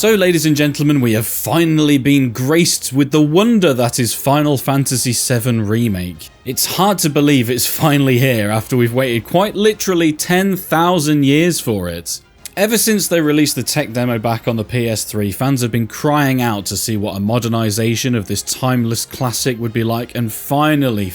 So ladies and gentlemen, we have finally been graced with the wonder that is Final Fantasy VII Remake. It's hard to believe it's finally here after we've waited quite literally 10,000 years for it. Ever since they released the tech demo back on the PS3, fans have been crying out to see what a modernisation of this timeless classic would be like, and finally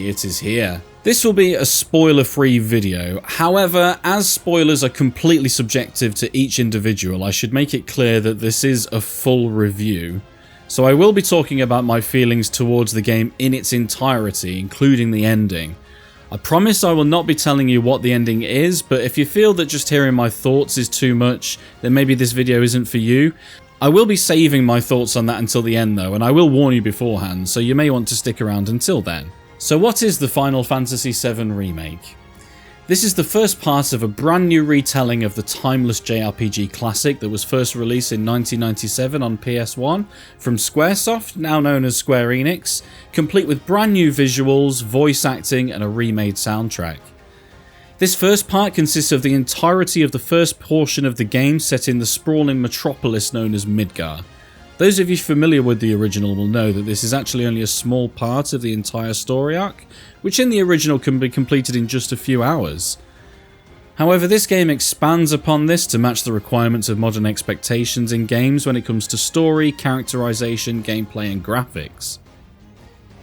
it is here. This will be a spoiler-free video. However, as spoilers are completely subjective to each individual, I should make it clear that this is a full review. So I will be talking about my feelings towards the game in its entirety, including the ending. I promise I will not be telling you what the ending is, but if you feel that just hearing my thoughts is too much, then maybe this video isn't for you. I will be saving my thoughts on that until the end though, and I will warn you beforehand, so you may want to stick around until then. So what is the Final Fantasy VII Remake? This is the first part of a brand new retelling of the timeless JRPG classic that was first released in 1997 on PS1 from Squaresoft, now known as Square Enix, complete with brand new visuals, voice acting and a remade soundtrack. This first part consists of the entirety of the first portion of the game set in the sprawling metropolis known as Midgar. Those of you familiar with the original will know that this is actually only a small part of the entire story arc, which in the original can be completed in just a few hours. However, this game expands upon this to match the requirements of modern expectations in games when it comes to story, characterization, gameplay and graphics.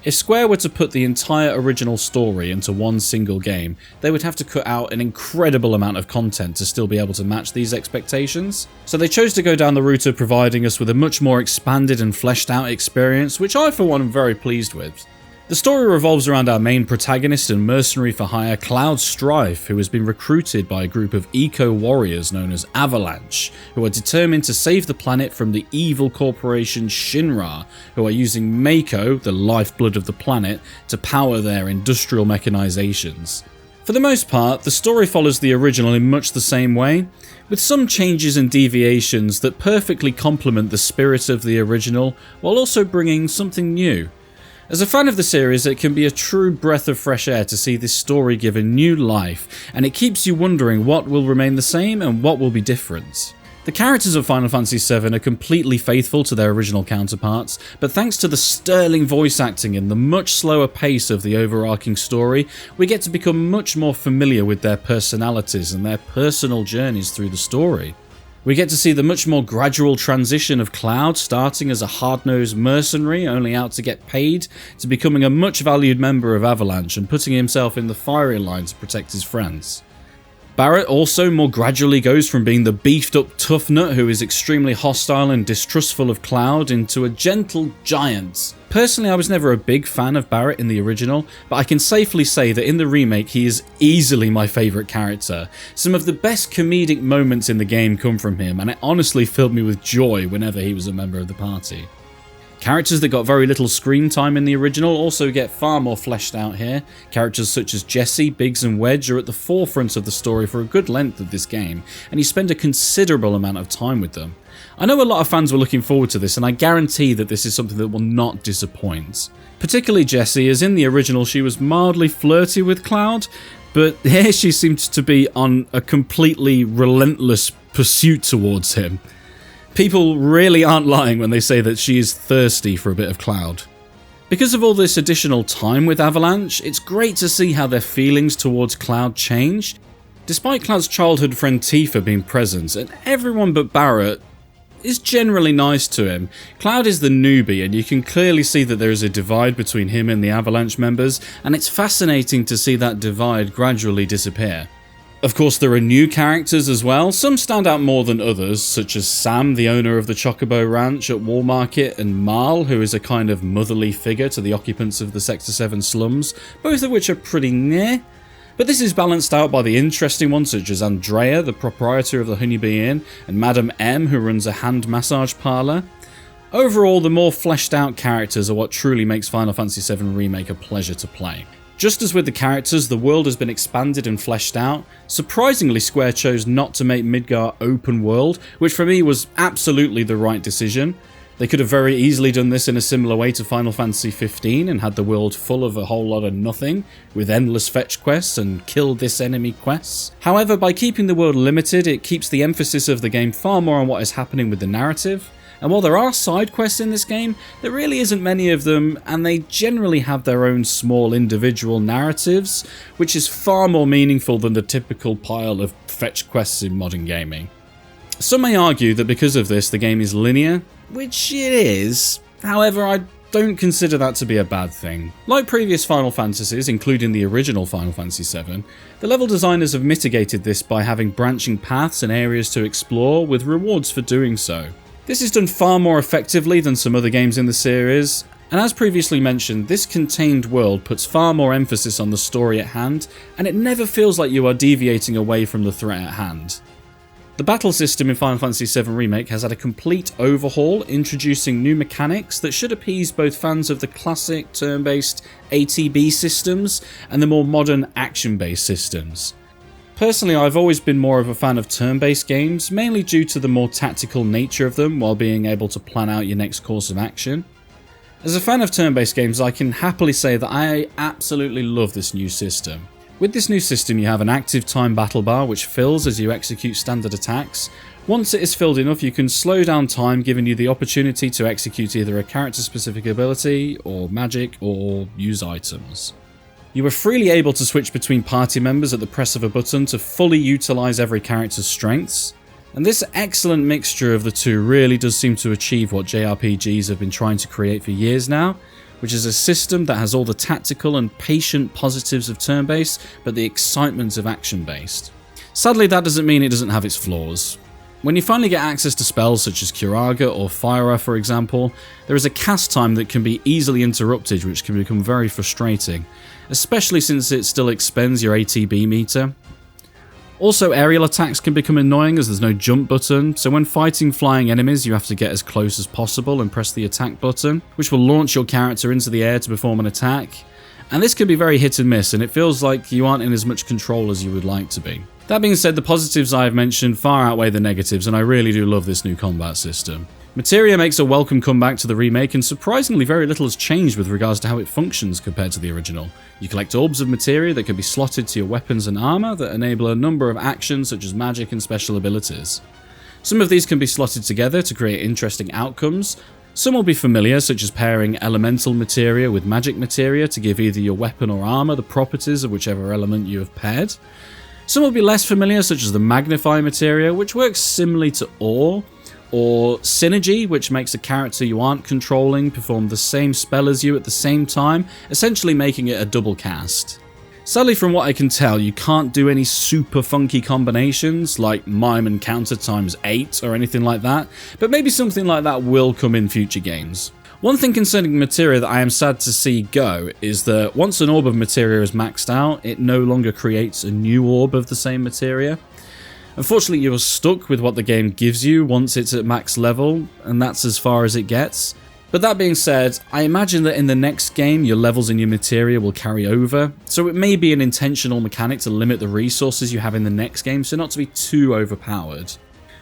If Square were to put the entire original story into one single game, they would have to cut out an incredible amount of content to still be able to match these expectations. So they chose to go down the route of providing us with a much more expanded and fleshed out experience, which I for one am very pleased with. The story revolves around our main protagonist and mercenary for hire, Cloud Strife, who has been recruited by a group of eco-warriors known as Avalanche, who are determined to save the planet from the evil corporation Shinra, who are using Mako, the lifeblood of the planet, to power their industrial mechanizations. For the most part, the story follows the original in much the same way, with some changes and deviations that perfectly complement the spirit of the original, while also bringing something new. As a fan of the series, it can be a true breath of fresh air to see this story given new life, and it keeps you wondering what will remain the same and what will be different. The characters of Final Fantasy VII are completely faithful to their original counterparts, but thanks to the sterling voice acting and the much slower pace of the overarching story, we get to become much more familiar with their personalities and their personal journeys through the story. We get to see the much more gradual transition of Cloud starting as a hard-nosed mercenary only out to get paid, to becoming a much valued member of Avalanche and putting himself in the firing line to protect his friends. Barrett also more gradually goes from being the beefed up tough nut who is extremely hostile and distrustful of Cloud into a gentle giant. Personally, I was never a big fan of Barrett in the original, but I can safely say that in the remake he is easily my favourite character. Some of the best comedic moments in the game come from him, and it honestly filled me with joy whenever he was a member of the party. Characters that got very little screen time in the original also get far more fleshed out here. Characters such as Jesse, Biggs and Wedge are at the forefront of the story for a good length of this game, and you spend a considerable amount of time with them. I know a lot of fans were looking forward to this, and I guarantee that this is something that will not disappoint. Particularly Jessie, as in the original she was mildly flirty with Cloud, but here she seems to be on a completely relentless pursuit towards him. People really aren't lying when they say that she is thirsty for a bit of Cloud. Because of all this additional time with Avalanche, it's great to see how their feelings towards Cloud change. Despite Cloud's childhood friend Tifa being present, and everyone but Barrett is generally nice to him, Cloud is the newbie and you can clearly see that there is a divide between him and the Avalanche members, and it's fascinating to see that divide gradually disappear. Of course, there are new characters as well. Some stand out more than others, such as Sam, the owner of the Chocobo Ranch at Wall Market, and Marl, who is a kind of motherly figure to the occupants of the Sector 7 slums, both of which are pretty meh. But this is balanced out by the interesting ones such as Andrea, the proprietor of the Honeybee Inn, and Madam M, who runs a hand massage parlour. Overall, the more fleshed out characters are what truly makes Final Fantasy VII Remake a pleasure to play. Just as with the characters, the world has been expanded and fleshed out. Surprisingly, Square chose not to make Midgar open world, which for me was absolutely the right decision. They could have very easily done this in a similar way to Final Fantasy XV and had the world full of a whole lot of nothing, with endless fetch quests and kill this enemy quests. However, by keeping the world limited, it keeps the emphasis of the game far more on what is happening with the narrative. And while there are side quests in this game, there really isn't many of them, and they generally have their own small individual narratives, which is far more meaningful than the typical pile of fetch quests in modern gaming. Some may argue that because of this, the game is linear, which it is. However, I don't consider that to be a bad thing. Like previous Final Fantasies, including the original Final Fantasy VII, the level designers have mitigated this by having branching paths and areas to explore, with rewards for doing so. This is done far more effectively than some other games in the series, and as previously mentioned, this contained world puts far more emphasis on the story at hand, and it never feels like you are deviating away from the threat at hand. The battle system in Final Fantasy VII Remake has had a complete overhaul, introducing new mechanics that should appease both fans of the classic turn-based ATB systems and the more modern action-based systems. Personally, I've always been more of a fan of turn-based games, mainly due to the more tactical nature of them while being able to plan out your next course of action. As a fan of turn-based games, I can happily say that I absolutely love this new system. With this new system, you have an active time battle bar which fills as you execute standard attacks. Once it is filled enough, you can slow down time, giving you the opportunity to execute either a character-specific ability, or magic, or use items. You are freely able to switch between party members at the press of a button to fully utilise every character's strengths. And this excellent mixture of the two really does seem to achieve what JRPGs have been trying to create for years now, which is a system that has all the tactical and patient positives of turn-based, but the excitement of action-based. Sadly, that doesn't mean it doesn't have its flaws. When you finally get access to spells such as Curaga or Fire, for example, there is a cast time that can be easily interrupted, which can become very frustrating, especially since it still expends your ATB meter. Also, aerial attacks can become annoying as there's no jump button, so when fighting flying enemies you have to get as close as possible and press the attack button, which will launch your character into the air to perform an attack. And this can be very hit and miss, and it feels like you aren't in as much control as you would like to be. That being said, the positives I have mentioned far outweigh the negatives, and I really do love this new combat system. Materia makes a welcome comeback to the remake, and surprisingly very little has changed with regards to how it functions compared to the original. You collect orbs of materia that can be slotted to your weapons and armour that enable a number of actions such as magic and special abilities. Some of these can be slotted together to create interesting outcomes. Some will be familiar, such as pairing elemental materia with magic materia to give either your weapon or armour the properties of whichever element you have paired. Some will be less familiar, such as the magnify materia, which works similarly to ore, or synergy, which makes a character you aren't controlling perform the same spell as you at the same time, essentially making it a double cast. Sadly, from what I can tell, you can't do any super funky combinations like mime and counter times 8 or anything like that, but maybe something like that will come in future games. One thing concerning materia that I am sad to see go is that once an orb of materia is maxed out, it no longer creates a new orb of the same materia. Unfortunately, you are stuck with what the game gives you once it's at max level, and that's as far as it gets. But that being said, I imagine that in the next game your levels in your materia will carry over, so it may be an intentional mechanic to limit the resources you have in the next game so not to be too overpowered.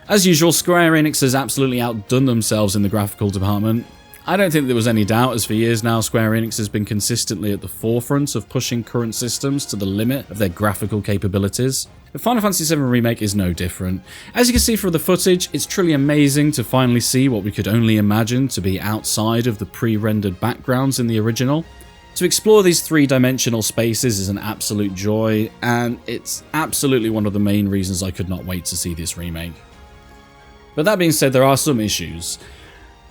As usual, Square Enix has absolutely outdone themselves in the graphical department. I don't think there was any doubt, as for years now Square Enix has been consistently at the forefront of pushing current systems to the limit of their graphical capabilities. But Final Fantasy VII Remake is no different. As you can see from the footage, it's truly amazing to finally see what we could only imagine to be outside of the pre-rendered backgrounds in the original. To explore these three-dimensional spaces is an absolute joy, and it's absolutely one of the main reasons I could not wait to see this remake. But that being said, there are some issues.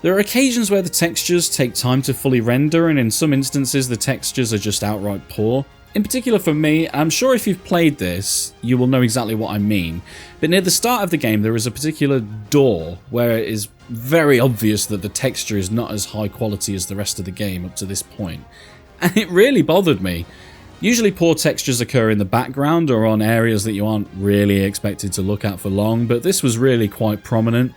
There are occasions where the textures take time to fully render, and in some instances the textures are just outright poor. In particular for me, I'm sure if you've played this, you will know exactly what I mean, but near the start of the game there is a particular door where it is very obvious that the texture is not as high quality as the rest of the game up to this point, and it really bothered me. Usually poor textures occur in the background or on areas that you aren't really expected to look at for long, but this was really quite prominent.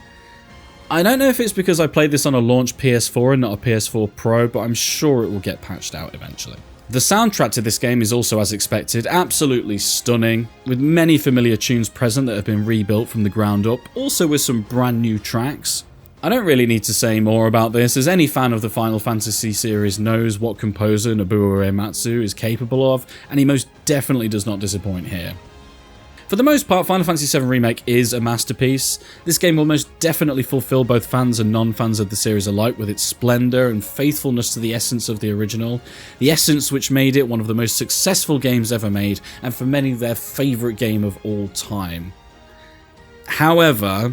I don't know if it's because I played this on a launch PS4 and not a PS4 Pro, but I'm sure it will get patched out eventually. The soundtrack to this game is also as expected, absolutely stunning, with many familiar tunes present that have been rebuilt from the ground up, also with some brand new tracks. I don't really need to say more about this, as any fan of the Final Fantasy series knows what composer Nobuo Uematsu is capable of, and he most definitely does not disappoint here. For the most part, Final Fantasy VII Remake is a masterpiece. This game will most definitely fulfill both fans and non-fans of the series alike with its splendour and faithfulness to the essence of the original, the essence which made it one of the most successful games ever made, and for many their favourite game of all time. However,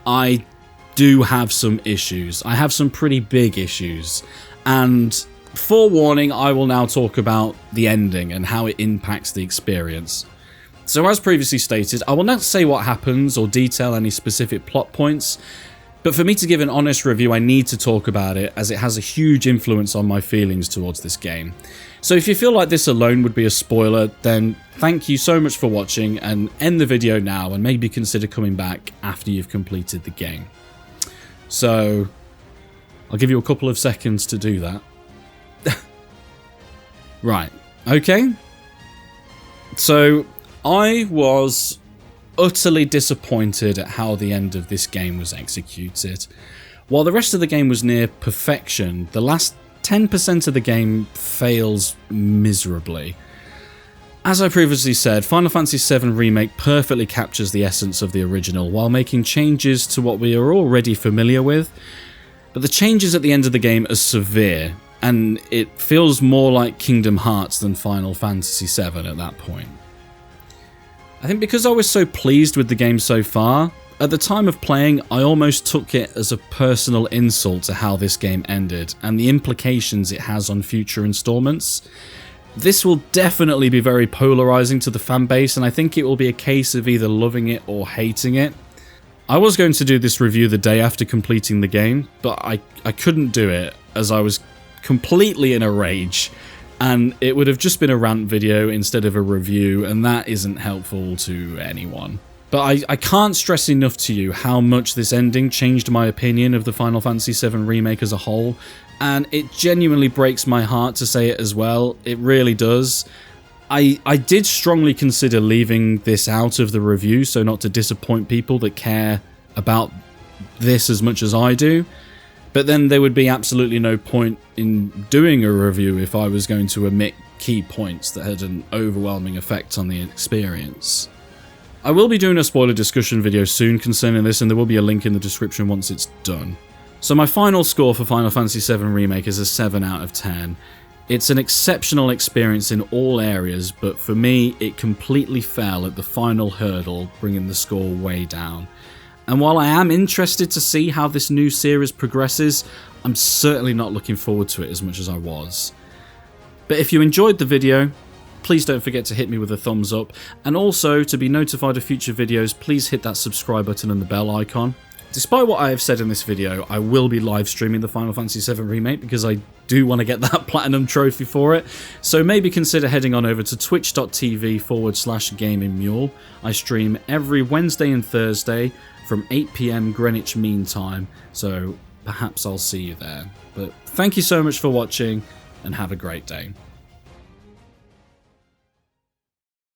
I do have some issues. I have some pretty big issues, and forewarning, I will now talk about the ending and how it impacts the experience. So as previously stated, I will not say what happens or detail any specific plot points, but for me to give an honest review I need to talk about it as it has a huge influence on my feelings towards this game. So if you feel like this alone would be a spoiler, then thank you so much for watching and end the video now and maybe consider coming back after you've completed the game. So I'll give you a couple of seconds to do that. Right, okay. So I was utterly disappointed at how the end of this game was executed. While the rest of the game was near perfection, the last 10% of the game fails miserably. As I previously said, Final Fantasy VII Remake perfectly captures the essence of the original while making changes to what we are already familiar with, but the changes at the end of the game are severe, and it feels more like Kingdom Hearts than Final Fantasy VII at that point. I think because I was so pleased with the game so far, at the time of playing I almost took it as a personal insult to how this game ended and the implications it has on future installments. This will definitely be very polarising to the fanbase, and I think it will be a case of either loving it or hating it. I was going to do this review the day after completing the game, but I couldn't do it as I was completely in a rage. And it would have just been a rant video instead of a review, and that isn't helpful to anyone. But I can't stress enough to you how much this ending changed my opinion of the Final Fantasy VII Remake as a whole, and it genuinely breaks my heart to say it as well. It really does. I did strongly consider leaving this out of the review so not to disappoint people that care about this as much as I do. But then there would be absolutely no point in doing a review if I was going to omit key points that had an overwhelming effect on the experience. I will be doing a spoiler discussion video soon concerning this, and there will be a link in the description once it's done. So my final score for Final Fantasy VII Remake is a 7 out of 10. It's an exceptional experience in all areas, but for me it completely fell at the final hurdle, bringing the score way down. And while I am interested to see how this new series progresses, I'm certainly not looking forward to it as much as I was. But if you enjoyed the video, please don't forget to hit me with a thumbs up, and also to be notified of future videos, please hit that subscribe button and the bell icon. Despite what I have said in this video, I will be live streaming the Final Fantasy VII Remake because I do want to get that platinum trophy for it, so maybe consider heading on over to twitch.tv/GamingMule. I stream every Wednesday and Thursday from 8 PM Greenwich Mean Time, so perhaps I'll see you there. But thank you so much for watching, and have a great day.